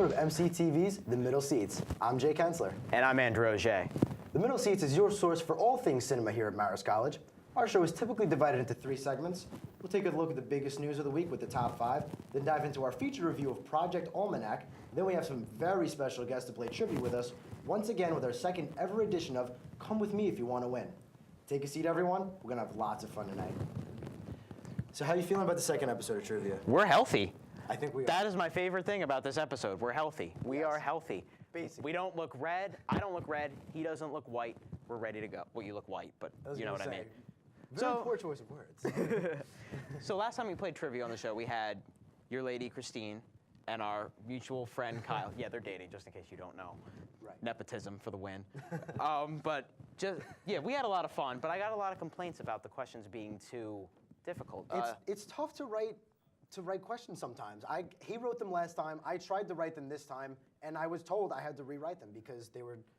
episode of MCTV's The Middle Seats. I'm Jay Kensler. And I'm Andrew Auger. The Middle Seats is your source for all things cinema here at Marist College. Our show is typically divided into 3 segments. We'll take a look at the biggest news of the week with the top 5, then dive into our feature review of Project Almanac. Then we have some very special guests to play trivia with us, once again with our second ever edition of Come With Me If You Want to Win. Take a seat, everyone. We're going to have lots of fun tonight. So how are you feeling about the second episode of trivia? We're healthy. I think we are. That is my favorite thing about this episode. We're healthy. We are healthy. Basically. We don't look red. I don't look red. He doesn't look white. We're ready to go. Well, you look white, but you know what I mean. Very poor choice of words. So last time we played trivia on the show, we had your lady, Christine, and our mutual friend, Kyle. Yeah, they're dating, just in case you don't know. Right. Nepotism for the win. But we had a lot of fun, but I got a lot of complaints about the questions being too difficult. It's tough to write questions sometimes. He wrote them last time. I tried to write them this time, and I was told I had to rewrite them because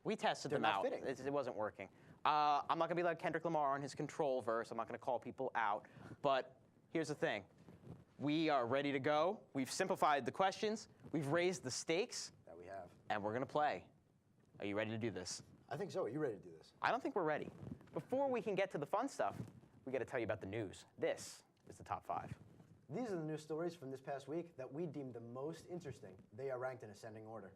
we tested them out. It wasn't working. I'm not gonna be like Kendrick Lamar on his control verse. I'm not gonna call people out. But here's the thing: we are ready to go. We've simplified the questions. We've raised the stakes. That we have. And we're gonna play. Are you ready to do this? I think so. Are you ready to do this? I don't think we're ready. Before we can get to the fun stuff, we got to tell you about the news. This is the top 5. These are the news stories from this past week that we deemed the most interesting. They are ranked in ascending order.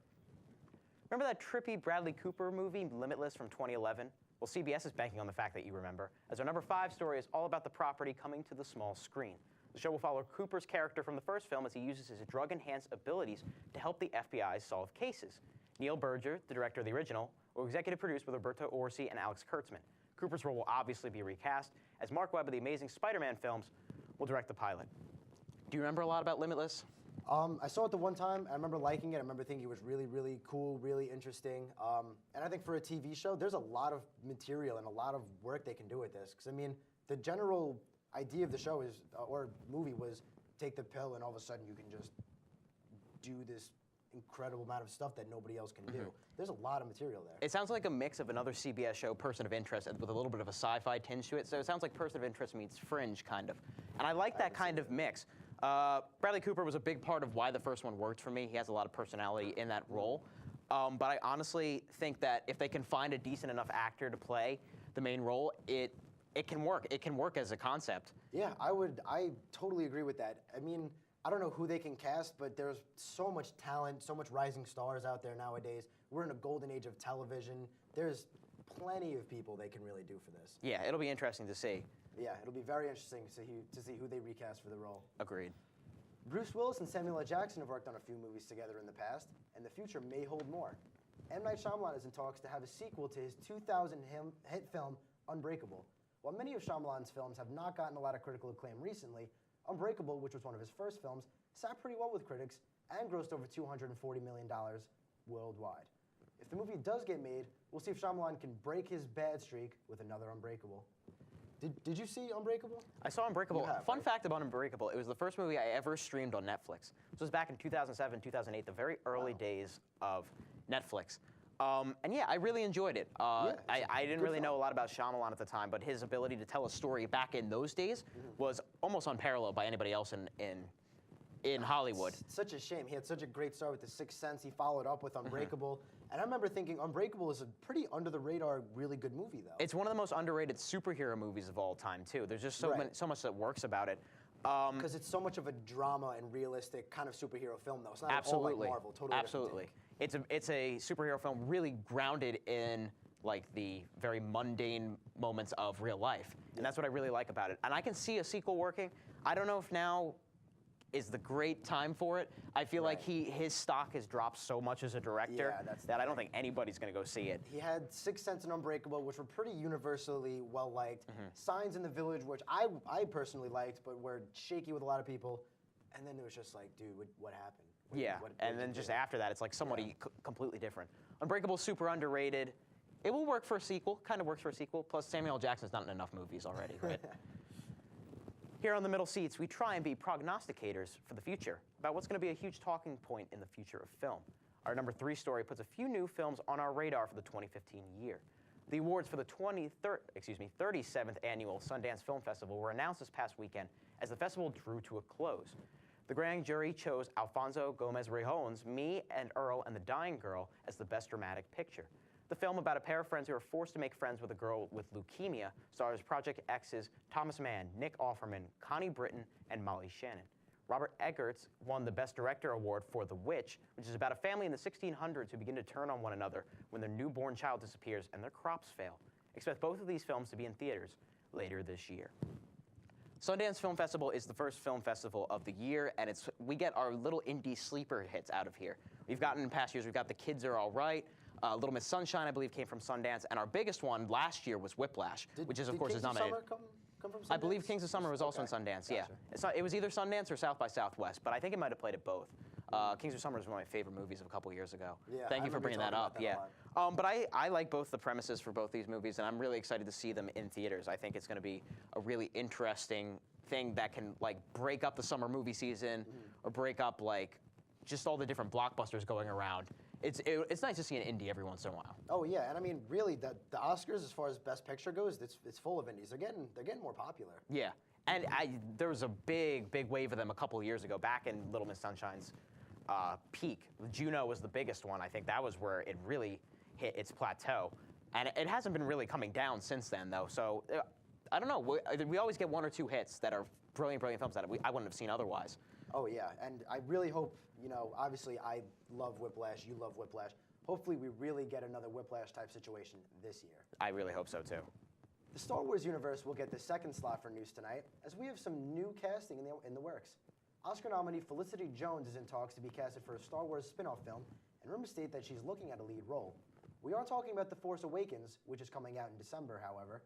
Remember that trippy Bradley Cooper movie, Limitless, from 2011? Well, CBS is banking on the fact that you remember, as our number 5 story is all about the property coming to the small screen. The show will follow Cooper's character from the first film as he uses his drug-enhanced abilities to help the FBI solve cases. Neil Berger, the director of the original, will executive produce with Roberto Orci and Alex Kurtzman. Cooper's role will obviously be recast, as Mark Webb of the Amazing Spider-Man films will direct the pilot. Do you remember a lot about Limitless? I saw it the one time. I remember liking it. I remember thinking it was really, really cool, really interesting. And I think for a TV show, there's a lot of material and a lot of work they can do with this. Because, I mean, the general idea of the show is, or movie was, take the pill and all of a sudden you can just do this incredible amount of stuff that nobody else can do. There's a lot of material there. It sounds like a mix of another CBS show, Person of Interest, with a little bit of a sci-fi tinge to it. So it sounds like Person of Interest meets Fringe, kind of. And I like that kind of mix. Bradley Cooper was a big part of why the first one worked for me. He has a lot of personality in that role. But I honestly think that if they can find a decent enough actor to play the main role, it can work. It can work as a concept. Yeah, I totally agree with that. I mean, I don't know who they can cast, but there's so much talent, so much rising stars out there nowadays. We're in a golden age of television. There's plenty of people they can really do for this. Yeah, it'll be interesting to see. Yeah, it'll be very interesting to see who they recast for the role. Agreed. Bruce Willis and Samuel L. Jackson have worked on a few movies together in the past, and the future may hold more. M. Night Shyamalan is in talks to have a sequel to his 2000 hit film, Unbreakable. While many of Shyamalan's films have not gotten a lot of critical acclaim recently, Unbreakable, which was one of his first films, sat pretty well with critics and grossed over $240 million worldwide. If the movie does get made, we'll see if Shyamalan can break his bad streak with another Unbreakable. Did you see Unbreakable? I saw Unbreakable. Fun fact about Unbreakable, it was the first movie I ever streamed on Netflix. This was back in 2007, 2008, the very early days of Netflix. And yeah, I really enjoyed it. I didn't really know a lot about Shyamalan at the time, but his ability to tell a story back in those days was almost unparalleled by anybody else in Hollywood. It's such a shame. He had such a great start with The Sixth Sense. He followed up with Unbreakable. And I remember thinking Unbreakable is a pretty under-the-radar, really good movie, though. It's one of the most underrated superhero movies of all time, too. There's just so much that works about it. Because it's so much of a drama and realistic kind of superhero film, though. It's not all like Marvel. Totally Absolutely. It's a superhero film really grounded in like the very mundane moments of real life. And that's what I really like about it. And I can see a sequel working. I don't know if now is the great time for it. I feel like his stock has dropped so much as a director that I don't think anybody's going to go see it. He had Sixth Sense and Unbreakable, which were pretty universally well-liked. Signs in the Village, which I personally liked, but were shaky with a lot of people. And then it was just like, dude, what happened? And then just after that, it's like somebody completely different. Unbreakable's super underrated. It will work for a sequel, kind of works for a sequel. Plus, Samuel L. Jackson's not in enough movies already, right? Here on the Middle Seats, we try and be prognosticators for the future about what's going to be a huge talking point in the future of film. Our number 3 story puts a few new films on our radar for the 2015 year. The awards for the 37th annual Sundance Film Festival were announced this past weekend as the festival drew to a close. The grand jury chose Alfonso Gomez-Rejon's Me and Earl and the Dying Girl as the best dramatic picture. The film about a pair of friends who are forced to make friends with a girl with leukemia stars Project X's Thomas Mann, Nick Offerman, Connie Britton, and Molly Shannon. Robert Eggers won the Best Director Award for The Witch, which is about a family in the 1600s who begin to turn on one another when their newborn child disappears and their crops fail. Expect both of these films to be in theaters later this year. Sundance Film Festival is the first film festival of the year, and we get our little indie sleeper hits out of here. We've gotten in past years, we've got The Kids Are All Right, Little Miss Sunshine, I believe, came from Sundance, and our biggest one last year was Whiplash, which is, of course, is nominated. Did Kings of Summer come from Sundance? I believe Kings of Summer was also in Sundance, yeah. It was either Sundance or South by Southwest, but I think it might have played at both. Kings of Summer is one of my favorite movies of a couple years ago. Yeah, Thank you for bringing that up. But I like both the premises for both these movies, and I'm really excited to see them in theaters. I think it's going to be a really interesting thing that can like break up the summer movie season or break up like just all the different blockbusters going around. It's nice to see an indie every once in a while. Oh yeah, and I mean really the Oscars as far as Best Picture goes, it's full of indies. They're getting more popular. Yeah, and there was a big wave of them a couple of years ago back in Little Miss Sunshine's peak. Juno was the biggest one. I think that was where it really hit its plateau, and it hasn't been really coming down since then though. So I don't know. We always get one or two hits that are brilliant films that I wouldn't have seen otherwise. Oh yeah, and I really hope, obviously I love Whiplash, you love Whiplash. Hopefully we really get another Whiplash type situation this year. I really hope so too. The Star Wars universe will get the second slot for news tonight, as we have some new casting in the works. Oscar nominee Felicity Jones is in talks to be casted for a Star Wars spin-off film, and rumors state that she's looking at a lead role. We aren't talking about The Force Awakens, which is coming out in December, however.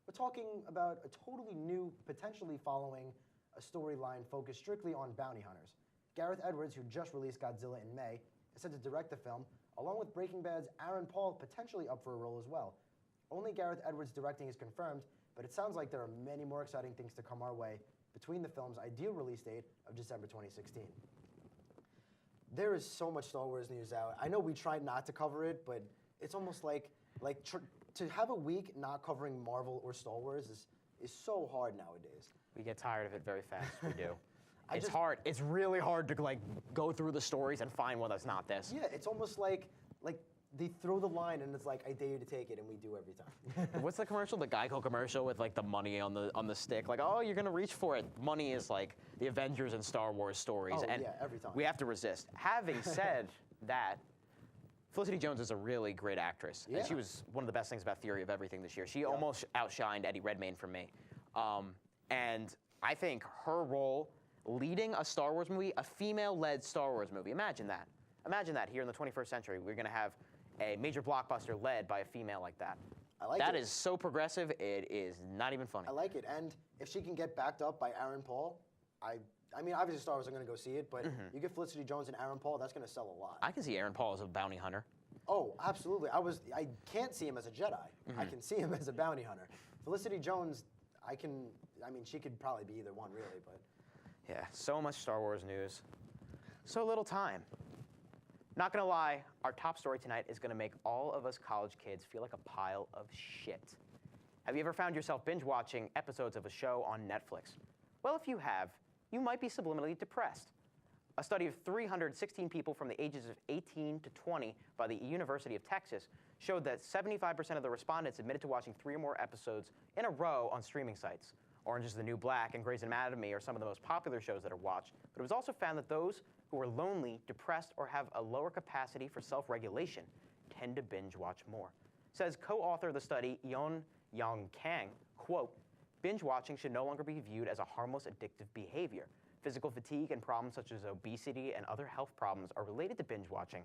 We're talking about a totally new, potentially following a storyline focused strictly on bounty hunters. Gareth Edwards, who just released Godzilla in May, is set to direct the film, along with Breaking Bad's Aaron Paul potentially up for a role as well. Only Gareth Edwards directing is confirmed, but it sounds like there are many more exciting things to come our way between the film's ideal release date of December 2016. There is so much Star Wars news out. I know we try not to cover it, but it's almost like to have a week not covering Marvel or Star Wars is so hard nowadays. We get tired of it very fast. We do. It's hard. It's really hard to go through the stories and find one that's not this. Yeah, it's almost like they throw the line and it's like, I dare you to take it, and we do every time. What's the commercial? The Geico commercial with the money on the stick. Like, oh, you're gonna reach for it. Money is like the Avengers and Star Wars stories. Oh, and yeah, every time. We have to resist. Having said that, Felicity Jones is a really great actress. Yeah. And she was one of the best things about Theory of Everything this year. She almost outshined Eddie Redmayne for me. And I think her role leading a Star Wars movie, a female-led Star Wars movie, imagine that. Imagine that here in the 21st century. We're going to have a major blockbuster led by a female like that. I like it. That is so progressive, it is not even funny. I like it, and if she can get backed up by Aaron Paul, I mean, obviously Star Wars are going to go see it, but you get Felicity Jones and Aaron Paul, that's going to sell a lot. I can see Aaron Paul as a bounty hunter. Oh, absolutely. I can't see him as a Jedi. I can see him as a bounty hunter. Felicity Jones, she could probably be either one, really, but. Yeah, so much Star Wars news. So little time. Not gonna lie, our top story tonight is gonna make all of us college kids feel like a pile of shit. Have you ever found yourself binge watching episodes of a show on Netflix? Well, if you have, you might be subliminally depressed. A study of 316 people from the ages of 18 to 20 by the University of Texas showed that 75% of the respondents admitted to watching 3 or more episodes in a row on streaming sites. Orange is the New Black and Grey's Anatomy are some of the most popular shows that are watched, but it was also found that those who are lonely, depressed, or have a lower capacity for self-regulation tend to binge watch more. Says co-author of the study, Yeon Young Kang, quote, binge watching should no longer be viewed as a harmless addictive behavior. Physical fatigue and problems such as obesity and other health problems are related to binge watching,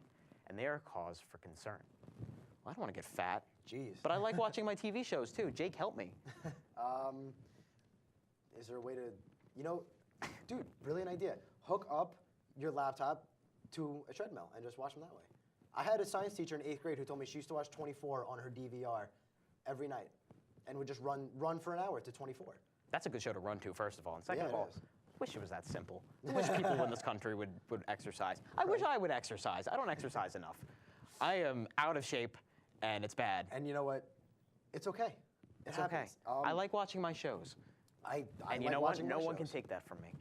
and they are a cause for concern. Well, I don't want to get fat. Jeez. But I like watching my TV shows too. Jake, help me. Is there a way to, dude, brilliant idea. Hook up your laptop to a treadmill and just watch them that way. I had a science teacher in 8th grade who told me she used to watch 24 on her DVR every night and would just run for an hour to 24. That's a good show to run to, first of all. And second Yeah, of all, it is. wish it was that simple. I wish people in this country would exercise. I wish I would exercise. I don't exercise enough. I am out of shape, and it's bad. And you know what? It's okay. It's okay. I like watching my shows. I and you like know what? watching No my one can shows. take that from me.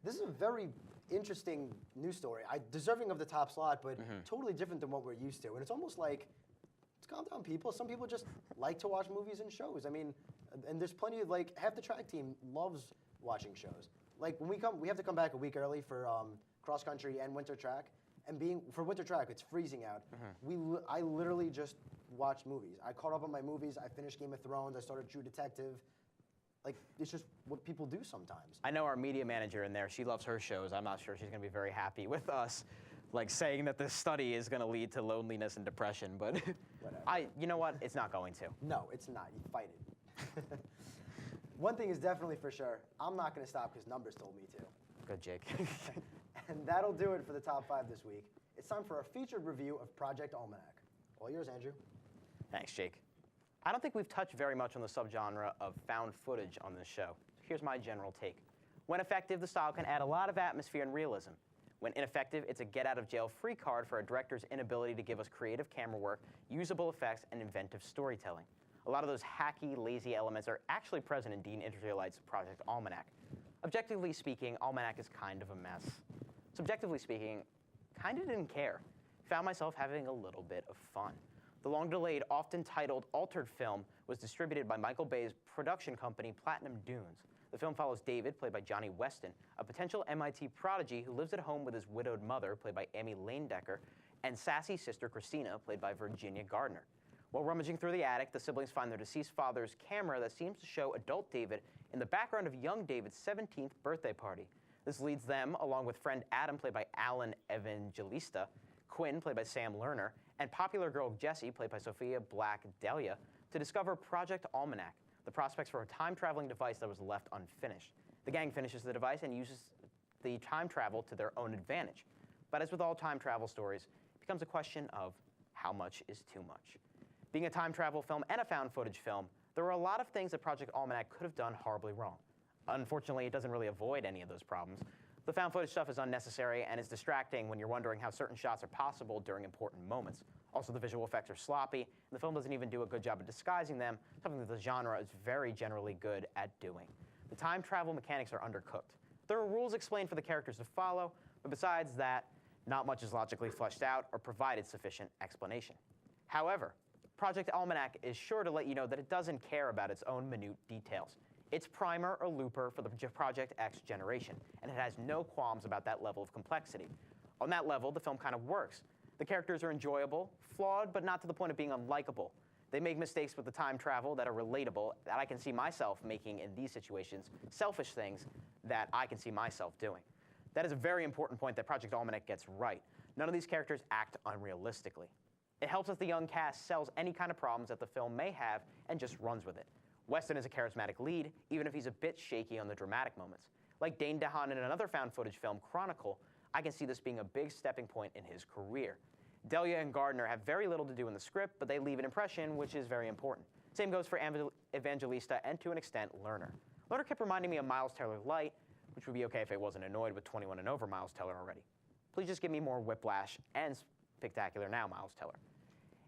This is a very interesting news story. Deserving of the top slot, but totally different than what we're used to. And it's almost like, let's calm down, people. Some people just like to watch movies and shows. I mean, and there's plenty of, like, half the track team loves watching shows. Like, when we have to come back a week early for cross country and winter track. And for winter track, it's freezing out. I literally just watched movies. I caught up on my movies. I finished Game of Thrones. I started True Detective. Like, it's just what people do sometimes. I know our media manager in there, she loves her shows. I'm not sure she's going to be very happy with us, like, saying that this study is going to lead to loneliness and depression, but you know what? It's not going to. No, it's not. You fight it. One thing is definitely for sure, I'm not going to stop because numbers told me to. Good, Jake. And that'll do it for the top 5 this week. It's time for a featured review of Project Almanac. All yours, Andrew. Thanks, Jake. I don't think we've touched very much on the subgenre of found footage on this show. Here's my general take. When effective, the style can add a lot of atmosphere and realism. When ineffective, it's a get-out-of-jail-free card for a director's inability to give us creative camera work, usable effects, and inventive storytelling. A lot of those hacky, lazy elements are actually present in Dean Interlight's Project Almanac. Objectively speaking, Almanac is kind of a mess. Subjectively speaking, kind of didn't care. Found myself having a little bit of fun. The long-delayed, often titled Altered film was distributed by Michael Bay's production company, Platinum Dunes. The film follows David, played by Johnny Weston, a potential MIT prodigy who lives at home with his widowed mother, played by Amy Lanedecker, and sassy sister Christina, played by Virginia Gardner. While rummaging through the attic, the siblings find their deceased father's camera that seems to show adult David in the background of young David's 17th birthday party. This leads them, along with friend Adam, played by Alan Evangelista, Quinn, played by Sam Lerner, and popular girl Jessie, played by Sophia Black-Delia, to discover Project Almanac, the prospects for a time-traveling device that was left unfinished. The gang finishes the device and uses the time travel to their own advantage. But as with all time travel stories, it becomes a question of how much is too much. Being a time travel film and a found footage film, there were a lot of things that Project Almanac could have done horribly wrong. Unfortunately, it doesn't really avoid any of those problems. The found footage stuff is unnecessary and is distracting when you're wondering how certain shots are possible during important moments. Also, the visual effects are sloppy, and the film doesn't even do a good job of disguising them, something that the genre is very generally good at doing. The time travel mechanics are undercooked. There are rules explained for the characters to follow, but besides that, not much is logically fleshed out or provided sufficient explanation. However, Project Almanac is sure to let you know that it doesn't care about its own minute details. It's primer or looper for the Project X generation, and it has no qualms about that level of complexity. On that level, the film kind of works. The characters are enjoyable, flawed, but not to the point of being unlikable. They make mistakes with the time travel that are relatable, that I can see myself making in these situations, selfish things that I can see myself doing. That is a very important point that Project Almanac gets right. None of these characters act unrealistically. It helps that the young cast sells any kind of problems that the film may have and just runs with it. Weston is a charismatic lead, even if he's a bit shaky on the dramatic moments. Like Dane DeHaan in another found footage film, Chronicle, I can see this being a big stepping point in his career. Delia and Gardner have very little to do in the script, but they leave an impression, which is very important. Same goes for Evangelista and, to an extent, Lerner. Lerner kept reminding me of Miles Teller Light, which would be okay if I wasn't annoyed with 21 and over Miles Teller already. Please just give me more Whiplash and Spectacular Now Miles Teller.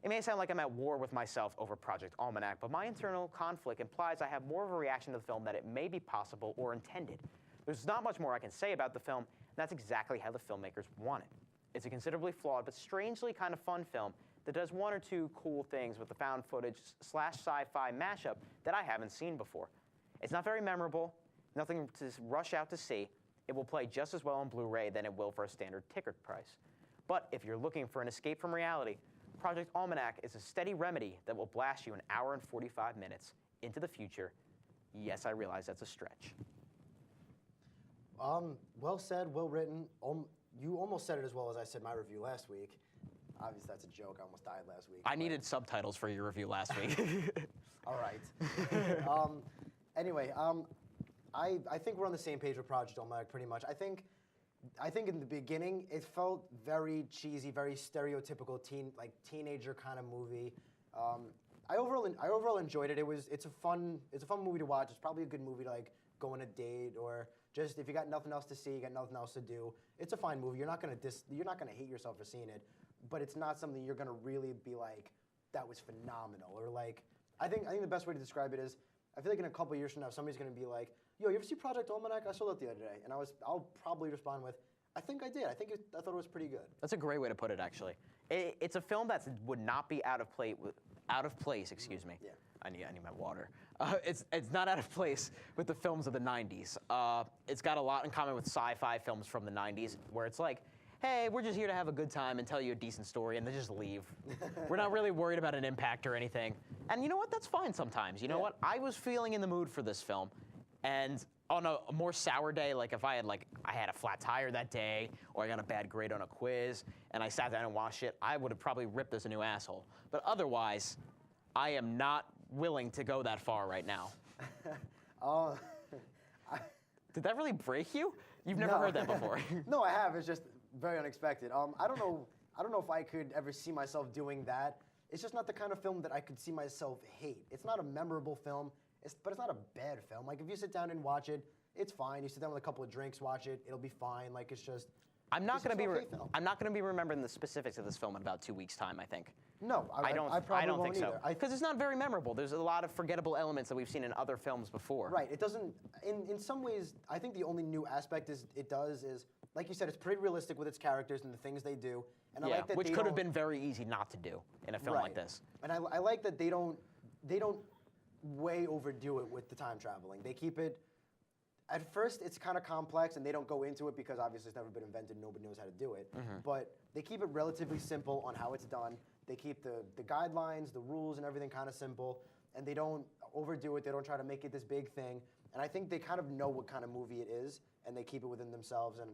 It may sound like I'm at war with myself over Project Almanac, but my internal conflict implies I have more of a reaction to the film that it may be possible or intended. There's not much more I can say about the film, and that's exactly how the filmmakers want it. It's a considerably flawed but strangely kind of fun film that does one or two cool things with the found footage / sci-fi mashup that I haven't seen before. It's not very memorable, nothing to rush out to see. It will play just as well on Blu-ray than it will for a standard ticket price. But if you're looking for an escape from reality, Project Almanac is a steady remedy that will blast you an hour and 45 minutes into the future. Yes, I realize that's a stretch. Well said, well written. You almost said it as well as I said my review last week. Obviously, that's a joke. I almost died last week. I needed subtitles for your review last week. All right. Anyway, I think we're on the same page with Project Almanac pretty much. I think in the beginning it felt very cheesy, very stereotypical teenager kind of movie. I overall enjoyed it. It's a fun movie to watch. It's probably a good movie to go on a date, or just if you got nothing else to see, you got nothing else to do. It's a fine movie. You're not gonna hate yourself for seeing it, but it's not something you're gonna really be like, that was phenomenal, or I think the best way to describe it is, I feel like in a couple years from now, somebody's gonna be like, yo, you ever see Project Almanac? I saw that the other day. And I'll probably respond with, I think I did. I thought it was pretty good. That's a great way to put it, actually. It's a film that would not be out of place. Excuse me. Yeah. I need my water. It's not out of place with the films of the 90s. It's got a lot in common with sci-fi films from the 90s, where it's like, hey, we're just here to have a good time and tell you a decent story, and then just leave. We're not really worried about an impact or anything. And you know what? That's fine sometimes. You know what? I was feeling in the mood for this film, and on a more sour day, like if I had a flat tire that day, or I got a bad grade on a quiz, and I sat down and watched it, I would have probably ripped this a new asshole. But otherwise, I am not willing to go that far right now. Did that really break you? You've never heard that before. No, I have. It's just very unexpected. I don't know if I could ever see myself doing that. It's just not the kind of film that I could see myself hate. It's not a memorable film, but it's not a bad film. Like if you sit down and watch it, it's fine. You sit down with a couple of drinks, watch it, it'll be fine. Like it's just. I'm not going to be remembering the specifics of this film in about 2 weeks' time, I think. No, I don't think so. Because it's not very memorable. There's a lot of forgettable elements that we've seen in other films before. Right. It doesn't. In some ways, I think the only new aspect it does is, like you said, it's pretty realistic with its characters and the things they do. And I like that which could have been very easy not to do in a film like this. And I like that they don't way overdo it with the time traveling. They keep it. At first, it's kind of complex, and they don't go into it because obviously it's never been invented. Nobody knows how to do it. But they keep it relatively simple on how it's done. They keep the guidelines, the rules, and everything kind of simple, and they don't overdo it. They don't try to make it this big thing. And I think they kind of know what kind of movie it is, and they keep it within themselves. And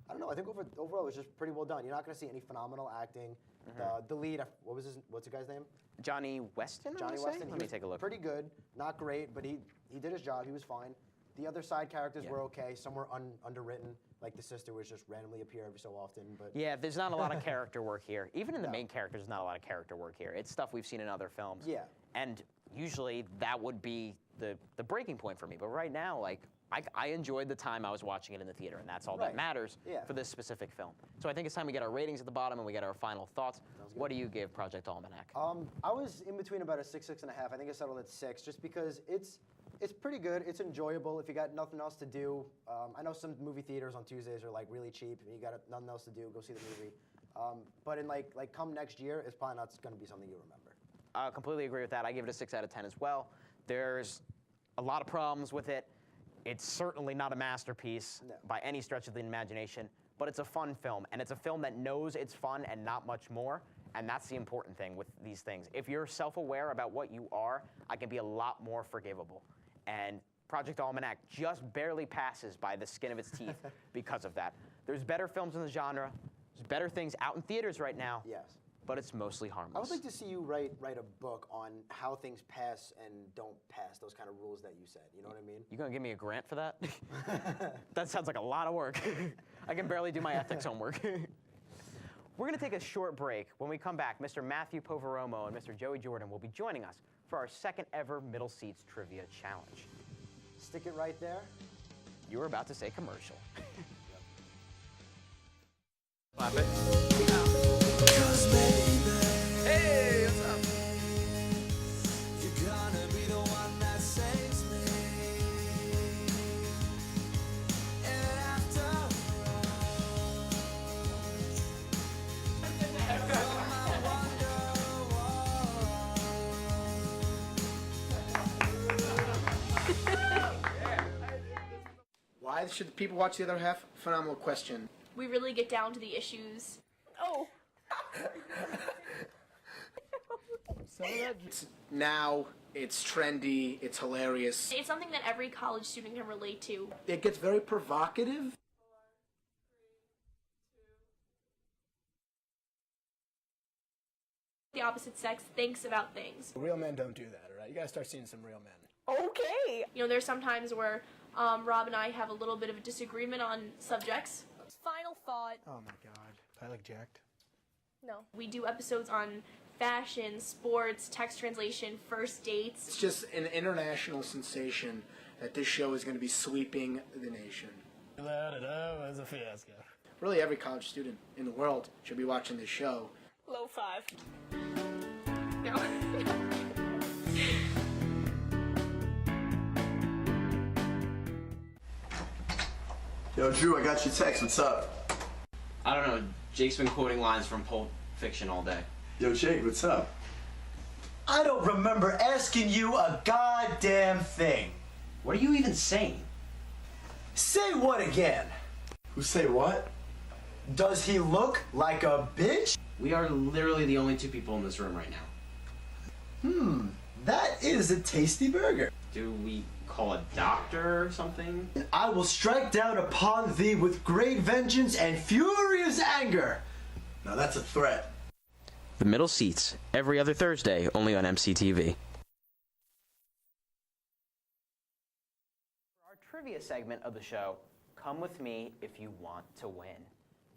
I don't know. I think overall, it's just pretty well done. You're not going to see any phenomenal acting. The lead, what's the guy's name? Johnny Weston. Johnny Weston. Let me take a look. Pretty good. Not great, but he did his job. He was fine. The other side characters were okay. Some were underwritten, like the sister was just randomly appear every so often. But yeah, there's not a lot of character work here. Even in the main characters, there's not a lot of character work here. It's stuff we've seen in other films. Yeah. And usually that would be the breaking point for me. But right now, like, I enjoyed the time I was watching it in the theater, and that's all that matters for this specific film. So I think it's time we get our ratings at the bottom and we get our final thoughts. What do you give Project Almanac? I was in between about a 6, 6.5. I think I settled at 6, just because it's pretty good. It's enjoyable if you got nothing else to do. I know some movie theaters on Tuesdays are like really cheap, and you got nothing else to do, go see the movie. But in like come next year, it's probably not going to be something you remember. I completely agree with that. I give it a 6 out of 10 as well. There's a lot of problems with it. It's certainly not a masterpiece by any stretch of the imagination, but it's a fun film, and it's a film that knows it's fun and not much more, and that's the important thing with these things. If you're self-aware about what you are, I can be a lot more forgivable. And Project Almanac just barely passes by the skin of its teeth because of that. There's better films in the genre. There's better things out in theaters right now. Yes. But it's mostly harmless. I would like to see you write a book on how things pass and don't pass, those kind of rules that you said. You know what I mean? You gonna give me a grant for that? That sounds like a lot of work. I can barely do my ethics homework. We're gonna take a short break. When we come back, Mr. Matthew Poveromo and Mr. Joey Jordan will be joining us for our second ever Middle Seats Trivia Challenge. Stick it right there. You were about to say commercial. Clap it. Hey, what's up? You're gonna be the one that saves me. And after Why should people watch the other half? Phenomenal question. We really get down to the issues. Oh. Now, it's trendy, it's hilarious. It's something that every college student can relate to. It gets very provocative. The opposite sex thinks about things. Real men don't do that, all right? You gotta start seeing some real men. Okay. You know, there's some times where Rob and I have a little bit of a disagreement on subjects. Final thought. Oh my god. I like jacked. No. We do episodes on fashion, sports, text translation, first dates. It's just an international sensation that this show is gonna be sweeping the nation. It's a fiasco. Really, every college student in the world should be watching this show. Low 5. No. Yo, Drew, I got your text. What's up? I don't know. Jake's been quoting lines from Pulp Fiction all day. Yo, Jake, what's up? I don't remember asking you a goddamn thing. What are you even saying? Say what again? Who say what? Does he look like a bitch? We are literally the only two people in this room right now. That is a tasty burger. Do we call a doctor or something? I will strike down upon thee with great vengeance and furious anger. Now that's a threat. The Middle Seats, every other Thursday, only on MCTV. For our trivia segment of the show, come with me if you want to win.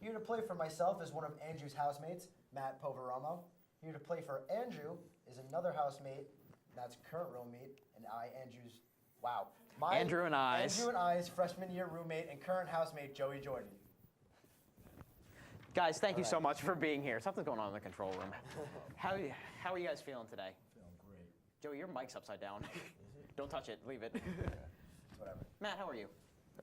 Here to play for myself is one of Andrew's housemates, Matt Poveromo. Here to play for Andrew is another housemate, that's current roommate, and Andrew's Andrew and I's freshman year roommate and current housemate, Joey Jordan. Guys, thank you so much for being here. Something's going on in the control room. How are you guys feeling today? Feeling great. Joey, your mic's upside down. Don't touch it. Leave it. Whatever. Matt, how are you?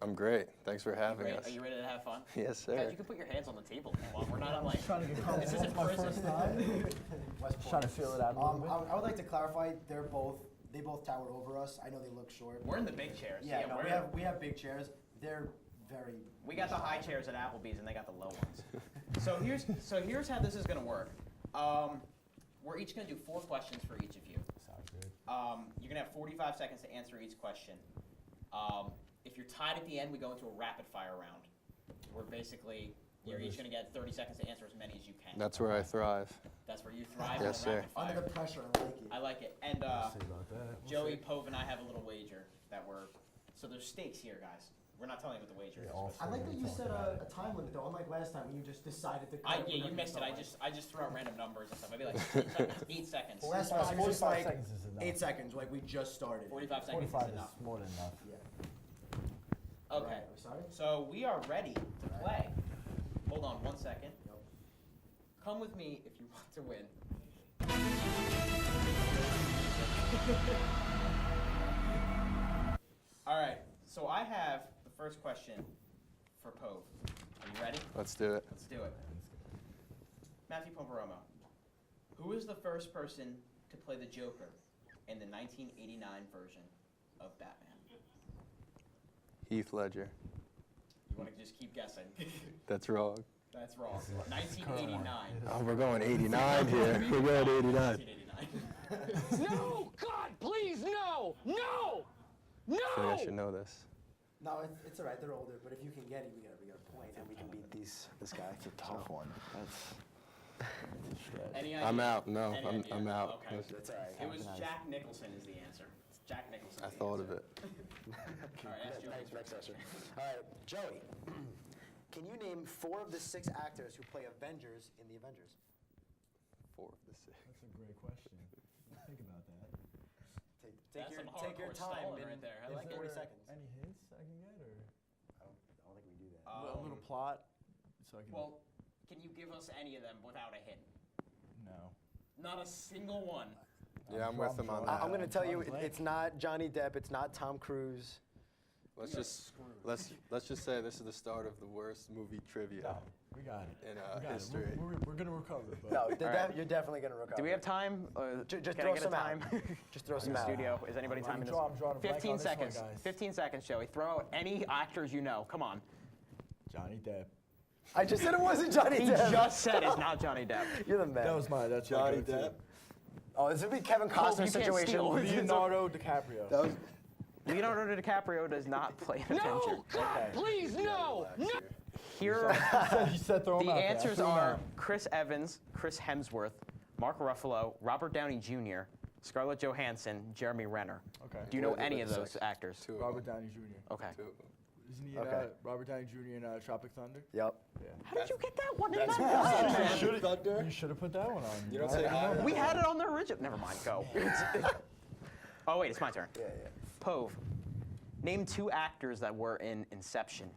I'm great. Thanks for having us. Are you ready to have fun? Yes, sir. Guys, you can put your hands on the table if you want. We're not on like. Trying to get comfortable. This isn't My prison. first time. Trying to feel it out a little bit. I would like to clarify, they both tower over us. I know they look short. We're in the big chairs. Yeah, no, we have big chairs. They're very. We got the high chairs at Applebee's and they got the low ones. So here's how this is gonna work. We're each gonna do 4 questions for each of you. Sounds good. You're gonna have 45 seconds to answer each question. If you're tied at the end, we go into a rapid fire round. Where basically you're each gonna get 30 seconds to answer as many as you can. That's where I thrive. That's where you thrive. Yes, in the sir. rapid fire. Under the pressure, I like it. I like it. And See about that. Joey, Pove, and I have a little wager that so there's stakes here, guys. We're not telling you what the wager is. all I like that you set a time limit though, unlike last time when you just decided to. Yeah, you missed it. I just threw out random numbers and stuff. I'd be like 10 seconds, 8 seconds. Well, last time it was just 45 like seconds is enough. 8 seconds, like we just started. 45 seconds 45 is enough. is more than enough. Yeah. Okay. Right, we started? So we are ready to play. Hold on 1 second. Yep. Come with me if you want to win. All right. So I have the first question for Pove. Are you ready? Let's do it. Let's do it. Matthew Poveromo, who is the first person to play the Joker in the 1989 version of Batman? Heath Ledger. You want to just keep guessing? That's wrong. That's wrong. 1989. Oh, we're going 89 here. We're going 89. 1989. No! God, please, no! No! I think I No! should know this. No, it's all right. They're older, but if you can get it, we got a point, and we can beat this guy. It's a tough one. Any idea? I'm out. No, Any idea? I'm out. Okay. That's all right. It was Jack Nicholson is the answer. It's Jack Nicholson. I thought of it. All right, ask Joey. Next question. All right, Joey. Can you name 4 of the 6 actors who play Avengers in the Avengers? 4 of the 6. That's a great question. Think about that. That's some Take your hardcore time. stalling right there. I like it. 40 seconds. Any hints I can get, or I don't think we do that. a little plot, so I can. Well, can you give us any of them without a hint? No. Not a single one. Yeah, I'm with him on that. I'm going to tell you, Blank. it's not Johnny Depp. It's not Tom Cruise. Let's just say this is the start of the worst movie trivia No, we got it. in We got history. it. We're gonna recover. But No, right. you're definitely going to recover. Do we have time? Just can throw I get some a out. time? Just throw in some the out. studio. Is anybody I'm timing this? drawing a blank on 15 this one, seconds. guys. 15 seconds, Joey. Throw out any actors you know. Come on. Johnny Depp. I just said it wasn't Johnny He Depp. just said it's not Johnny Depp. You're the man. That's Johnny my go-to. Depp. Oh, this would be Kevin you Costner can't situation. steal. Leonardo DiCaprio. That was Leonardo DiCaprio does not play an No! Avenger. God, please, no! No! Here, He said throw him the out there. answers Threw him are out. Chris Evans, Chris Hemsworth, Mark Ruffalo, Robert Downey Jr., Scarlett Johansson, Jeremy Renner. Okay. Do you know Wait, any wait of a those second. actors? 2 of Robert them. Downey Jr. Okay. 2 of them. Isn't he Okay. Robert Downey Jr. in Tropic Thunder? Yep. How did you get that one? You should have put that one on. You don't say hi. We had it on the original. Never mind. Go. Oh wait, it's my turn. Yeah. Pove, name 2 actors that were in Inception.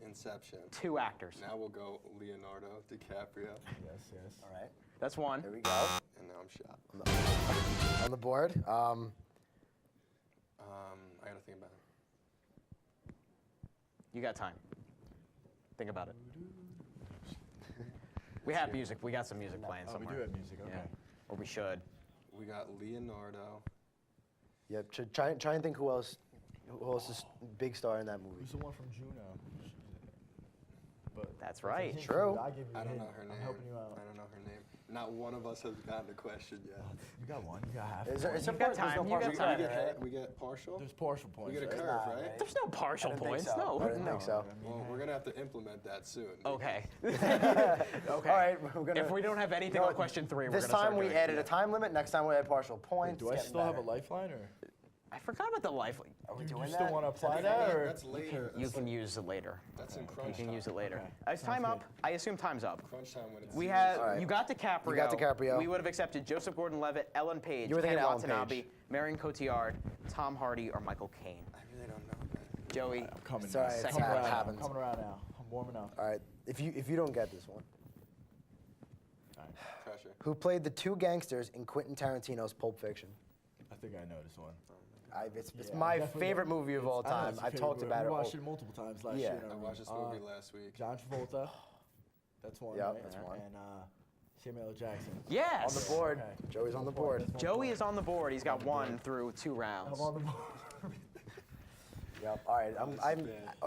Inception. 2 actors. Now we'll go Leonardo DiCaprio, Yes. All right. That's one. Here we go. and now I'm shot. On the board. I gotta think about it. You got time. Think about it. We have music. We got some music playing Oh, we somewhere. do have music. Okay. Yeah. Or we should. We got Leonardo. Yeah, try and think who else is big star in that movie. Who's the one from Juno? But That's right. hint True. you, I give you a I don't hint. know her name. I'm helping you out. I don't know her name. Not one of us has gotten a question yet. You got one. You got half. Is there, one. is there You've got part- there's time, no you got partial time. credit, right? We get partial? There's partial We points. get a right? curve, Nah, right? There's no partial I didn't think points. so. No. I didn't think so. Well, we're going to have to implement that soon. Okay. Okay. All right, we're gonna. If we don't have anything You know on question 3, we're This going to start time we doing added it. a time limit. Next time we add partial Wait, points. do I It's still have a getting lifeline, or I forgot about the Lifeline. better. Are we you doing still that? want to Is that apply a that, thing? or That's later. You can use it later. That's in You crunch can time. use it later. Okay. Is time up? I assume time's up. Crunch time when it's We used. have, All right. you got DiCaprio. You got DiCaprio. We would have accepted Joseph Gordon-Levitt, Ellen Page, You were Ken thinking Ellen Watanabe, Page. Marion Cotillard, Tom Hardy, or Michael Caine. I really don't know, man. Joey, I'm coming. It's all right, now. it's I'm all coming right, around now. happens. I'm coming around now. I'm warming up. All right. If you don't get this one, Pressure. who played the two gangsters in Quentin Tarantino's Pulp Fiction? I think I know this one. It's Yeah, my definitely favorite know. movie of all I know time. it's your I've favorite talked movie. about We it. watched it multiple times last Yeah. year. I watched this movie last week. John Travolta. That's one. Yep, right? that's one. And Samuel L. Jackson. yes. On the board. Okay. Joey's on the board. That's one Joey point. is on the board. He's got 1 through 2 rounds. I'm on the board. Yep. All right.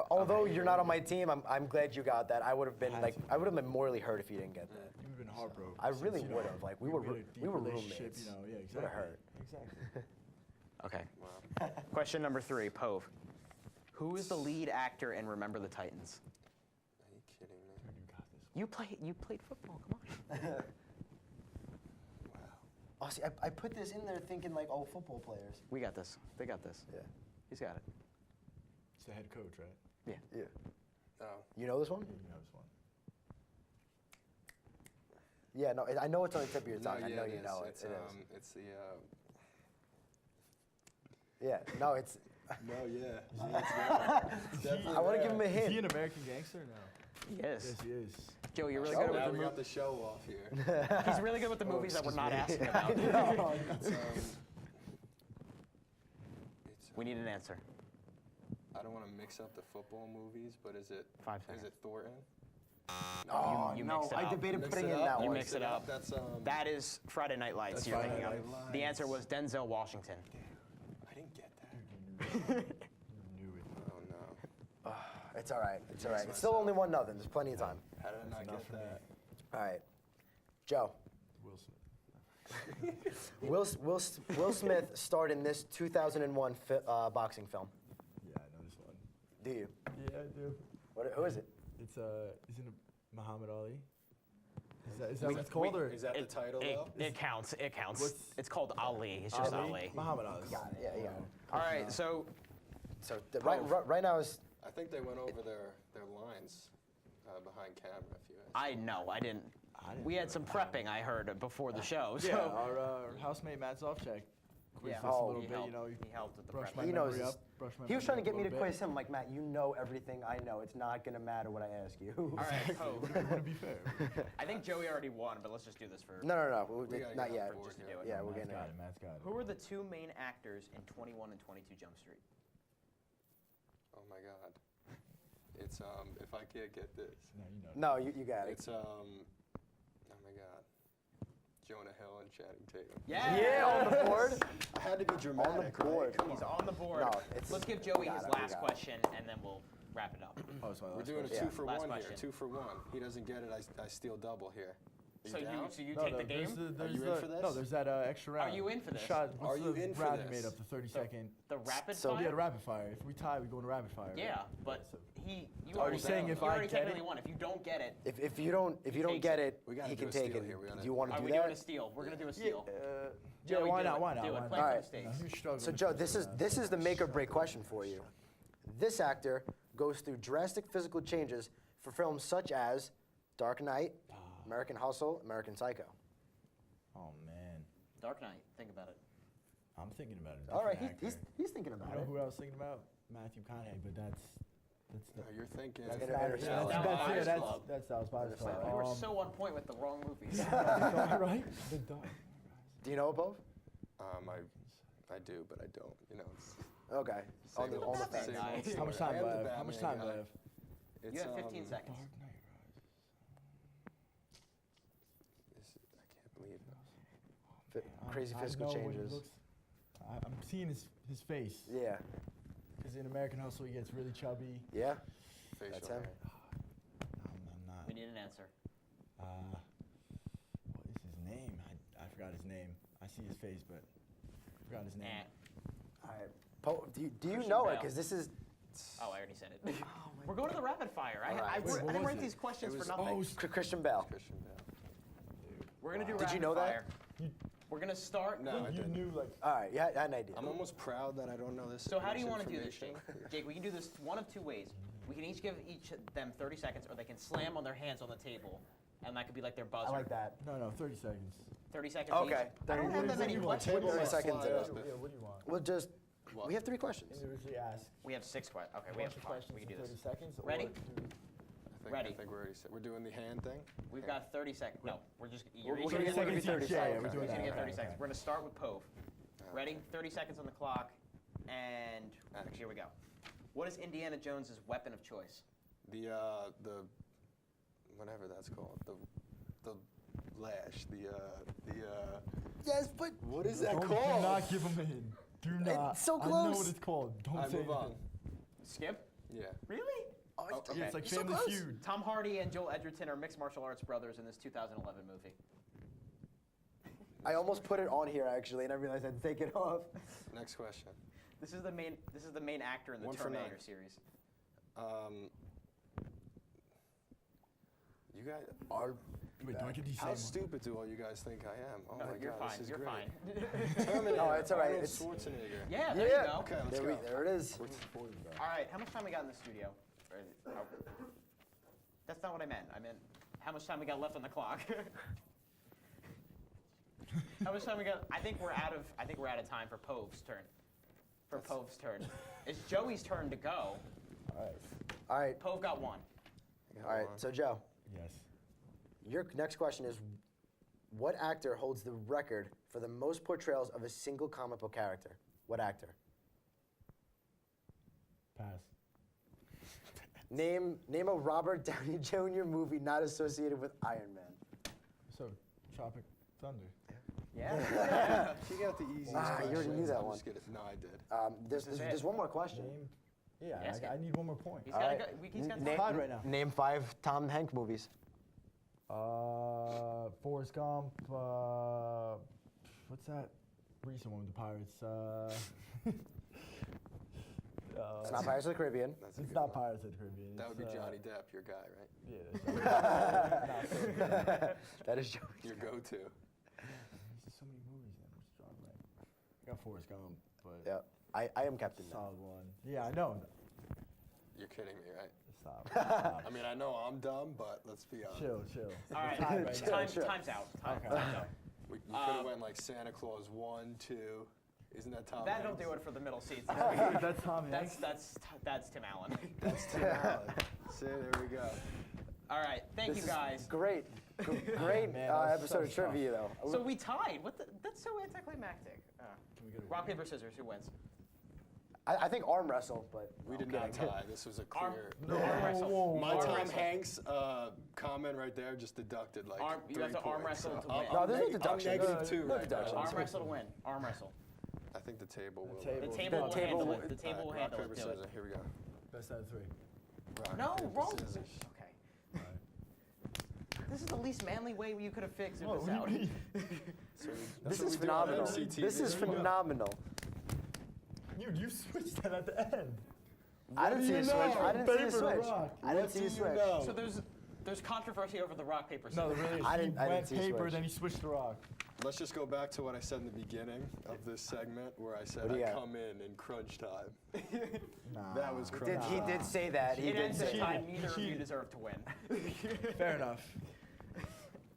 Although you're not on my team, I'm glad you got that. I would have been morally hurt if you didn't get that. You would have been heartbroken. I really since, you would know, have. Like we we had a deep were relationship, roommates. You know, yeah, exactly. Would have hurt. Exactly. Okay. Question number 3, Pove. Who is the lead actor in Remember the Titans? Are you kidding me? Dude, you got this. You played football. Come on. Oh, see, I put this in there thinking like, oh, football players. We got this. They got this. Yeah. He's got it. It's the head coach, right? Yeah. Yeah. Oh. You know this one? Yeah, you know this one. Yeah. No, I know it's on the tip of your No, tongue. I yeah, know it you is. know it. It's, It is. it's the, Yeah. No, it's. no, yeah. It's definitely I want to there. give him a Is he hint. an American gangster? No. Yes. Yes, he is. Joe, you're really Joe, good Now with we the got movies. the show off here. He's really good with the movies that we're not asking about. It's, We need an answer. I don't want to mix up the football movies, but is it 5 is seconds. it Thornton? Oh, you no, mixed it I up. debated Mix putting it in up? that You one. mix it up. That's That is Friday Night Lights. That's You're Friday thinking of. Night Lights. The answer was Denzel Washington. I didn't get that. You knew it. Oh no. It's all right. It's all right. It's still only 1-0. There's plenty of time. How did I not enough get for me. that? All right. Joe. Will Smith. Will Smith starred in this 2001 boxing film. Yeah, I know this one. Do you? Yeah, I do. Who is it? It's isn't it Muhammad Ali? Is that what it's called, or Is that the title though? It counts. It counts. What's- It's called Ali. It's just Ali. Muhammad Ali. Got it. Yeah, yeah. All right. So Right now is. I think they went over their lines behind camera. If you ask. I know. I didn't. We had some prepping. I heard before the show. So. Yeah, our housemate Matt Zofchak quizzed us a Oh, little he bit. helped. You know, He helped with the brush prep. my He knows. memory up. Brush my He was trying to get me memory to up a quiz him. Like, Matt, you know everything I know. It's not gonna matter what I ask you. All right. Pove. bit. To be fair. I think Joey already won, but let's just do this for. No. We gotta Not get yet. on board Just to here. do it. Yeah, we're Matt's getting got it. it. Matt's got it. Who were the 2 main actors in 21 and 22 Jump Street? Oh my God. It's if I can't get this, No, you know. No, you got it. it's oh my God. Jonah Hill and Channing Tatum. Yeah, on the board. I had to be dramatic. board. Right? Come He's on. on the board. No, it's- Let's give Joey we got his it, we last got it. question, and then we'll wrap it up. Oh, it's my We're last doing a question. 2 for Last 1 question. here. 2 for 1. He doesn't get it. I steal double here. So you down? take No, the game? there's you in for this? No, there's that extra round. you in for this? Shot, Are what's you the in for round you this? made up, the 30-second. The rapid So- fire? Yeah, the rapid fire. If we tie, we go into rapid fire. Right? Yeah, but So- you Are already you saying if you I already get technically it? won. If you don't get it, If you don't takes get it. it, We gotta he do can a take steal it. here. We gotta- Do you want are to we do doing a that? steal? We're gonna do a Yeah, steal. yeah, Joey, why do not? it. Why not? Do it. Why Play not? for Alright. the stakes. Who's struggling So with Joe, this this one? is the make or break question for you. This actor goes through drastic physical changes for films such as Dark Knight, American Hustle, American Psycho. Oh man, Dark Knight. Think about it. I'm thinking about it. All right, Different he's thinking actor. about You know it. who I was thinking about? Matthew McConaughey, but that's the. You're thinking. That's Interstellar. that. That's That's Buyers that's Club. that's Dallas Buyers Club. You were so on point with the wrong movies. right? The Dark. Do you know it, Bo? I do, but I don't. You know, it's Okay. On the old fence. same Nice. old How much story. time I am do I the have? How much Batman time do I guy. have? It's, You have 15 seconds. Dark Knight crazy I physical know what he changes. looks- I'm seeing his face. Yeah. Because in American Hustle, he gets really chubby. Yeah. Facial That's him. hair. I'm not. We need an answer. What is his name? I forgot his name. I see his face, but I forgot his name. All right. Do you Christian know it? Bale. Because this is. Oh, I already said it. We're going to the rapid fire. I right. Wait, I what didn't was write it? these questions It for was- nothing. Christian Bale. Christian Bale. We're going to do Did rapid you know that? fire. We're going to start. No, I You didn't. knew, like, All right. Yeah, I had an idea. I'm almost proud that I don't know this. So how do you want to do this, Jake? information. Jake, we can do this one of two ways. We can each give each of them 30 seconds, or they can slam on their hands on the table, and that could be like their buzzer. I like that. no, 30 seconds. 30 seconds Okay. each. I don't have that many What do you questions. want? 30 seconds. Fly in up it. it. Yeah, what do you want? We'll just. What? We have 3 questions. Individually ask. We have 6 questions. Okay, a we have bunch of 5. questions We can in do 30 this. seconds. or Ready? do- Ready. I think we're already set. We're doing the hand thing. We've got 30 seconds. No, we're just. You're We're each gonna gonna give get you 30 Yeah, seconds. we're doing Each gonna that. get 30 Okay, seconds. okay. We're gonna start with Pove. Ready? 30 seconds on the clock, and here we go. What is Indiana Jones's weapon of choice? The whatever that's called. The lash. Yes, but. What is that Do called? not give him a hint. Do not. It's so I know close. what it's called. Don't I say move on. anything. Skip? Yeah. Really? Oh, okay. Yeah, it's like You're so Family close. Feud. Tom Hardy and Joel Edgerton are mixed martial arts brothers in this 2011 movie. I almost put it on here actually, and I realized I'd take it off. Next question. This is the main actor in the One for Terminator nine. series. You guys Are. Wait, do I get these How same stupid do all you guys think I am? Oh No, my you're god, fine. this is You're great. fine. Terminator. No, it's all right. Arnold It's- Schwarzenegger. Yeah, there you go. Okay, let's There, go. there it is. All right, how much time we got in the studio? That's not what I meant. I meant how much time we got left on the clock. How much time we got? I think we're out of time for Pove's turn. Pove's turn. It's Joey's turn to go. All right. Pove got 1. All right. So Joe, Yes. your next question is, what actor holds the record for the most portrayals of a single comic book character? What actor? Pass. Name a Robert Downey Jr. movie not associated with Iron Man. So, Tropic Thunder. Yeah. She got the easiest you already questions. knew that I'm one. just kidding. No, I did. There's is it. there's one more question. Name. Yeah, Ask I it. need one more point. He's All got right. to go. He's got Name- Five right now. Name 5 Tom Hanks movies. Forrest Gump. What's that recent one with the pirates? It's not Pirates of the Caribbean. That's a It's good not one. Pirates of the Caribbean. That would be it's, Johnny Depp, your guy, right? Yeah. That is Joe. Your go-to. There's so many movies then. What's John Wayne? I got Forrest Gump, but Yeah, I am Captain Now. solid one. Yeah, I know. You're kidding me, right? Stop. I mean, I know I'm dumb, but let's be honest. Chill. All right. Tied right now. Time's out. Time's out. You could have went like Santa Claus 1, 2. Isn't that Tom That'll Hanks? do it for the middle seats. That's Tom Hanks. That's Tim Allen. That's Tim Allen. See, there we go. All right. Thank This you is guys. Great, great Man, that was episode so of trivia though. So we tied. That's so anticlimactic. Can we go to Rock, paper, scissors. Who wins? I think arm wrestle, but We did not tie. This was a Arm, clear. arm wrestle. whoa, My Arm Tom wrestle. Hanks comment right there just deducted like Arm- you 3 have to arm points. wrestle to I'm- win. I'm No, there's no neg- deduction. I'm No, negative 2 no right deduction. now. Arm wrestle to win. Arm wrestle. I think the table will. table. The The table will table handle will- it. The table will Rock, handle paper, it. Do scissors. it. Here we go. Best out of 3. Rock, No, paper, roll. scissors. Okay. This is the least manly way you could have fixed What this do you out. mean? So we- this that's is what we do on phenomenal. MCTV. This is There we go. phenomenal. You switched that at the end. I didn't see a switch. I didn't see Paper a to switch. rock. I didn't What see do a you switch. know? So there's controversy over the rock paper scissors. No, there really is. I He didn't went see a paper, switch. then he switched the rock. Let's just go back to what I said in the beginning of this segment, where I said What do you I got? come in crunch time. Nah. That was crunch He time. did say that. He It did ends at say a that. time neither of you cheated. deserve to win. Fair enough.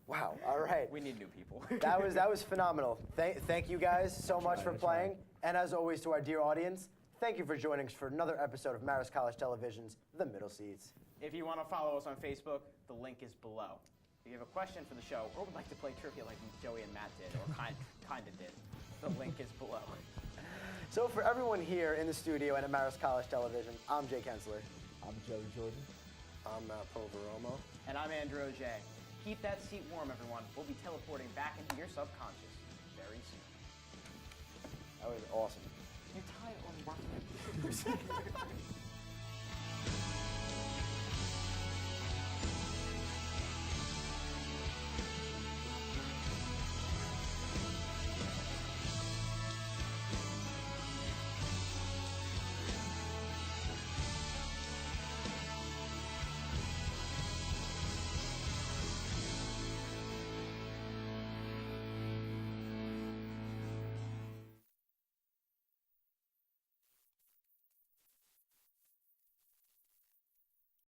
Wow. All right. We need new people. That was phenomenal. Thank you guys so much for I tried. playing. And as always, to our dear audience, thank you for joining us for another episode of Marist College Television's The Middle Seats. If you want to follow us on Facebook, the link is below. If you have a question for the show or would like to play trivia like Joey and Matt did, or kind of did, the link is below. So for everyone here in the studio and at Marist College Television, I'm Jay Kensler. I'm Joey Jordan. I'm Matt Poveromo. And I'm Andrew J. Keep that seat warm, everyone. We'll be teleporting back into your subconscious very soon. was awesome. You tie it on work.